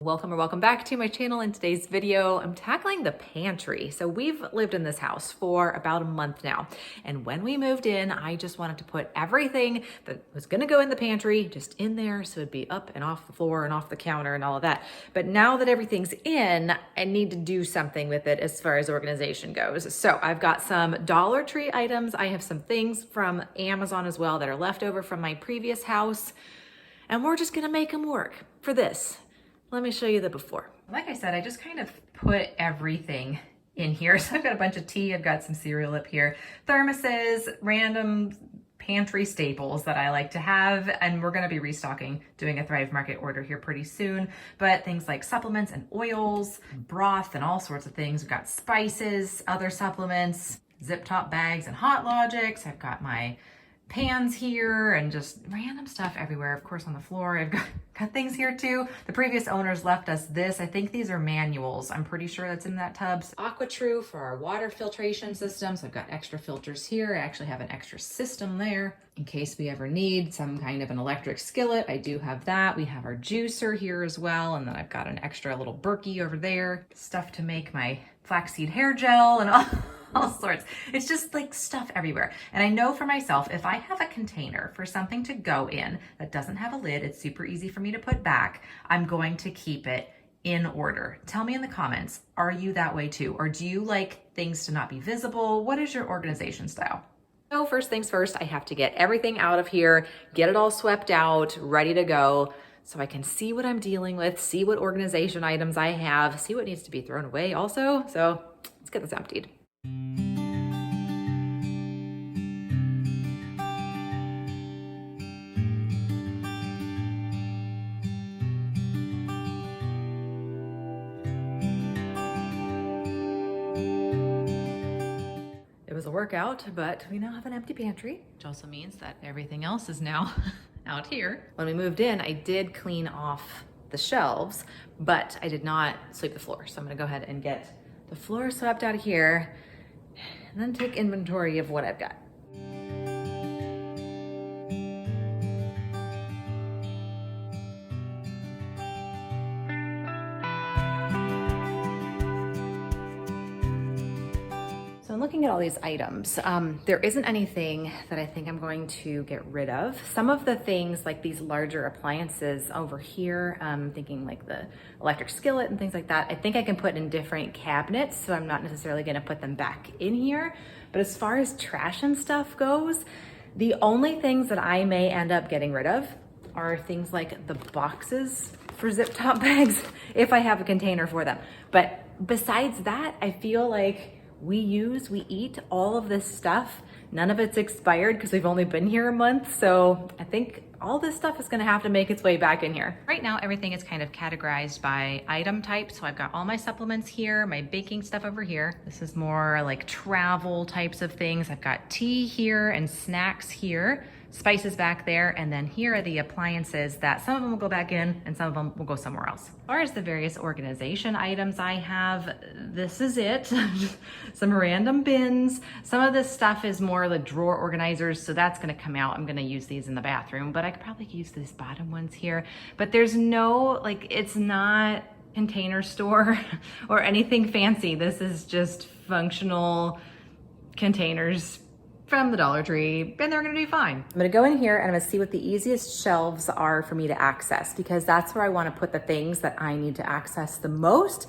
Welcome or welcome back to my channel. In today's video, I'm tackling the pantry. So we've lived in this house for about a month now. And when we moved in, I just wanted to put everything that was gonna go in the pantry just in there so it'd be up and off the floor and off the counter and all of that. But now that everything's in, I need to do something with it as far as organization goes. So I've got some Dollar Tree items. I have some things from Amazon as well that are left over from my previous house. And we're just gonna make them work for this. Let me show you the before. Like I said, I just kind of put everything in here. So I've got a bunch of tea, I've got some cereal up here, thermoses, random pantry staples that I like to have, and we're gonna be restocking, doing a Thrive Market order here pretty soon, but things like supplements and oils, broth and all sorts of things. We've got spices, other supplements, zip top bags and Hot Logics. I've got my pans here and just random stuff everywhere. Of course, on the floor, I've got things here too. The previous owners left us this. I think these are manuals. I'm pretty sure that's in that tub. AquaTrue for our water filtration system. So I've got extra filters here. I actually have an extra system there in case we ever need some kind of an electric skillet. I do have that. We have our juicer here as well. And then I've got an extra little Berkey over there. Stuff to make my flaxseed hair gel and all sorts. It's just like stuff everywhere. And I know for myself, if I have a container for something to go in that doesn't have a lid, it's super easy for me to put back, I'm going to keep it in order. Tell me in the comments, are you that way too? Or do you like things to not be visible? What is your organization style? So first things first, I have to get everything out of here, get it all swept out, ready to go, so I can see what I'm dealing with, see what organization items I have, see what needs to be thrown away also. So let's get this emptied. It was a workout, but we now have an empty pantry, which also means that everything else is now out here. When we moved in, I did clean off the shelves, but I did not sweep the floor. So I'm gonna go ahead and get the floor swept out of here and then take inventory of what I've got. So I'm looking at all these items. There isn't anything that I think I'm going to get rid of. Some of the things like these larger appliances over here, thinking like the electric skillet and things like that, I think I can put in different cabinets, so I'm not necessarily gonna put them back in here. But as far as trash and stuff goes, the only things that I may end up getting rid of are things like the boxes for zip top bags, if I have a container for them. But besides that, I feel like we eat all of this stuff. None of it's expired because we've only been here a month. So I think all this stuff is gonna have to make its way back in here. Right now, everything is kind of categorized by item type. So I've got all my supplements here, my baking stuff over here. This is more like travel types of things. I've got tea here and snacks here, spices back there, and then here are the appliances that some of them will go back in and some of them will go somewhere else. As far as the various organization items I have, this is it. Some random bins. Some of this stuff is more like drawer organizers, so that's gonna come out. I'm gonna use these in the bathroom, but I could probably use these bottom ones here. But there's no, like, it's not Container Store or anything fancy. This is just functional containers from the Dollar Tree, and they're gonna do fine. I'm gonna go in here and I'm gonna see what the easiest shelves are for me to access, because that's where I wanna put the things that I need to access the most,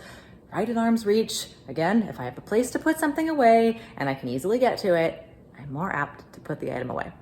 right in arm's reach. Again, if I have a place to put something away and I can easily get to it, I'm more apt to put the item away.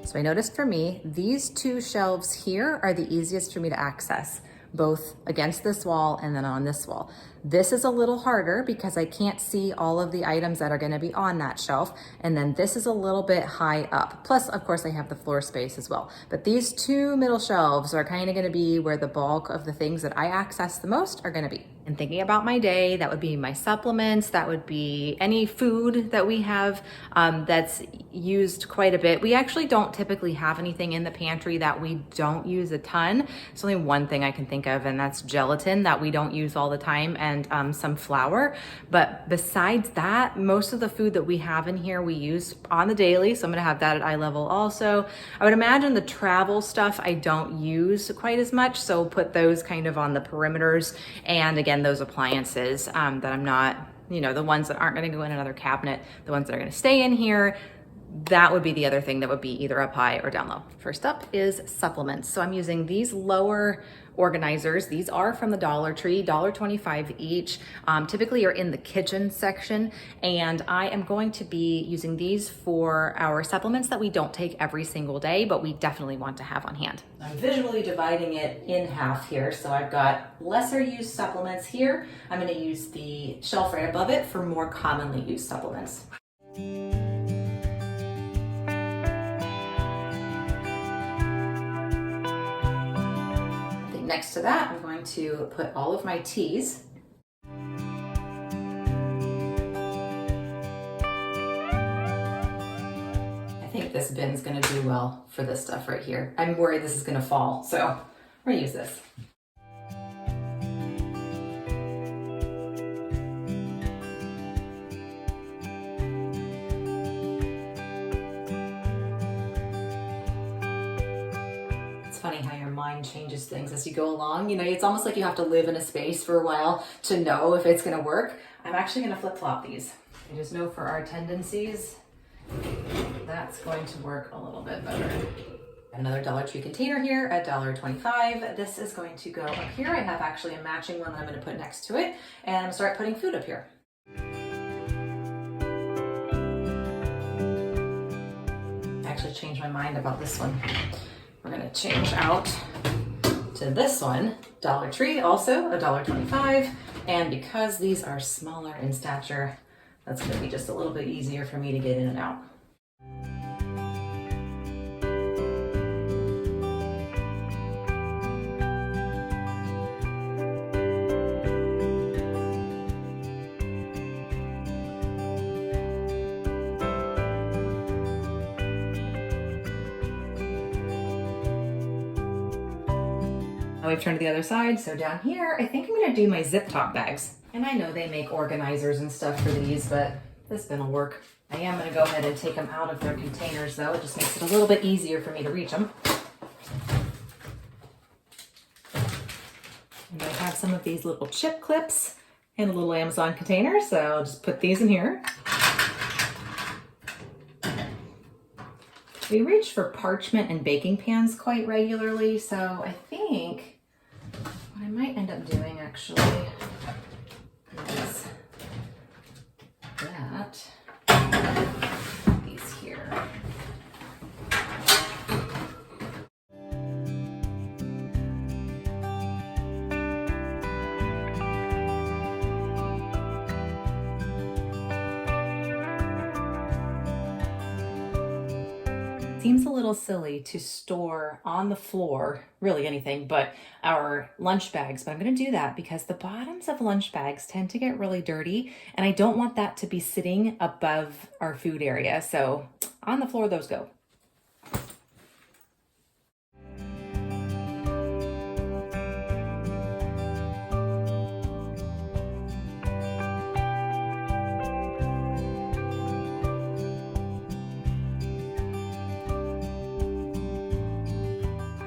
So I noticed for me, these two shelves here are the easiest for me to access, both against this wall and then on this wall. This is a little harder because I can't see all of the items that are gonna be on that shelf. And then this is a little bit high up. Plus, of course, I have the floor space as well. But these two middle shelves are kind of gonna be where the bulk of the things that I access the most are gonna be. And thinking about my day, that would be my supplements, that would be any food that we have that's used quite a bit. We actually don't typically have anything in the pantry that we don't use a ton. There's only one thing I can think of, and that's gelatin that we don't use all the time. And and some flour. But besides that, most of the food that we have in here, we use on the daily. So I'm gonna have that at eye level also. I would imagine the travel stuff I don't use quite as much. So put those kind of on the perimeters. And again, those appliances that I'm not, you know, the ones that aren't gonna go in another cabinet, the ones that are gonna stay in here, that would be the other thing that would be either up high or down low. First up is supplements. So I'm using these lower organizers. These are from the Dollar Tree, $1.25 each. Typically are in the kitchen section. And I am going to be using these for our supplements that we don't take every single day, but we definitely want to have on hand. I'm visually dividing it in half here. So I've got lesser used supplements here. I'm gonna use the shelf right above it for more commonly used supplements. Next to that, I'm going to put all of my teas. I think this bin's gonna do well for this stuff right here. I'm worried this is gonna fall, so we're gonna use this. Funny how your mind changes things as you go along. You know, it's almost like you have to live in a space for a while to know if it's going to work. I'm actually going to flip-flop these. I just know for our tendencies, that's going to work a little bit better. Another Dollar Tree container here at $1.25. This is going to go up here. I have actually a matching one that I'm going to put next to it, and I'm going to start putting food up here. I actually changed my mind about this one. We're gonna change out to this one, Dollar Tree, also $1.25. And because these are smaller in stature, that's gonna be just a little bit easier for me to get in and out. Now we've turned to the other side, so down here, I think I'm gonna do my zip top bags. And I know they make organizers and stuff for these, but this bin will work. I am gonna go ahead and take them out of their containers though. It just makes it a little bit easier for me to reach them. And I have some of these little chip clips and a little Amazon container, so I'll just put these in here. We reach for parchment and baking pans quite regularly, so I think what I might end up doing actually is these here. Seems a little silly to store on the floor, really anything, but our lunch bags. But I'm going to do that because the bottoms of lunch bags tend to get really dirty, and I don't want that to be sitting above our food area. So on the floor, those go.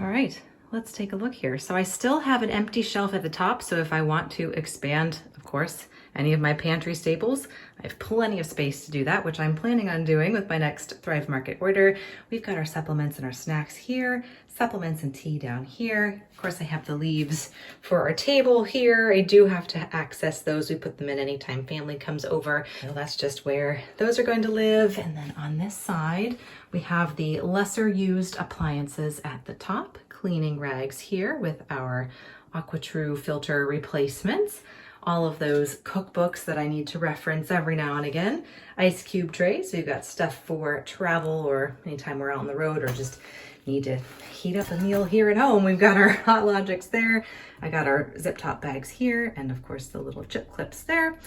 All right, let's take a look here. So I still have an empty shelf at the top. So if I want to expand, of course, any of my pantry staples, I have plenty of space to do that, which I'm planning on doing with my next Thrive Market order. We've got our supplements and our snacks here, supplements and tea down here. Of course, I have the leaves for our table here. I do have to access those. We put them in anytime family comes over. So that's just where those are going to live. And then on this side, we have the lesser used appliances at the top, cleaning rags here with our AquaTrue filter replacements. All of those cookbooks that I need to reference every now and again. Ice cube trays, we've got stuff for travel or anytime we're out on the road or just need to heat up a meal here at home. We've got our Hot Logics there. I got our zip top bags here, and of course the little chip clips there.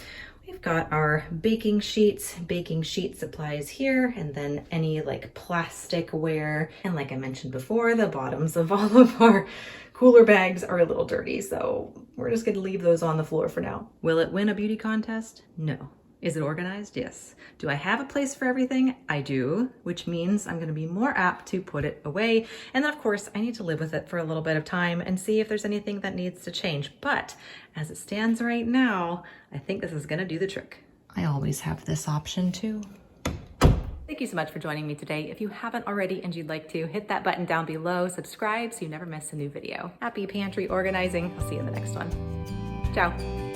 We've got our baking sheet supplies here, and then any like plasticware. And like I mentioned before, the bottoms of all of our cooler bags are a little dirty, so we're just gonna leave those on the floor for now. Will it win a beauty contest? No. Is it organized? Yes. Do I have a place for everything? I do, which means I'm gonna be more apt to put it away. And then of course, I need to live with it for a little bit of time and see if there's anything that needs to change. But as it stands right now, I think this is gonna do the trick. I always have this option too. Thank you so much for joining me today. If you haven't already and you'd like to, hit that button down below, subscribe so you never miss a new video. Happy pantry organizing. I'll see you in the next one. Ciao.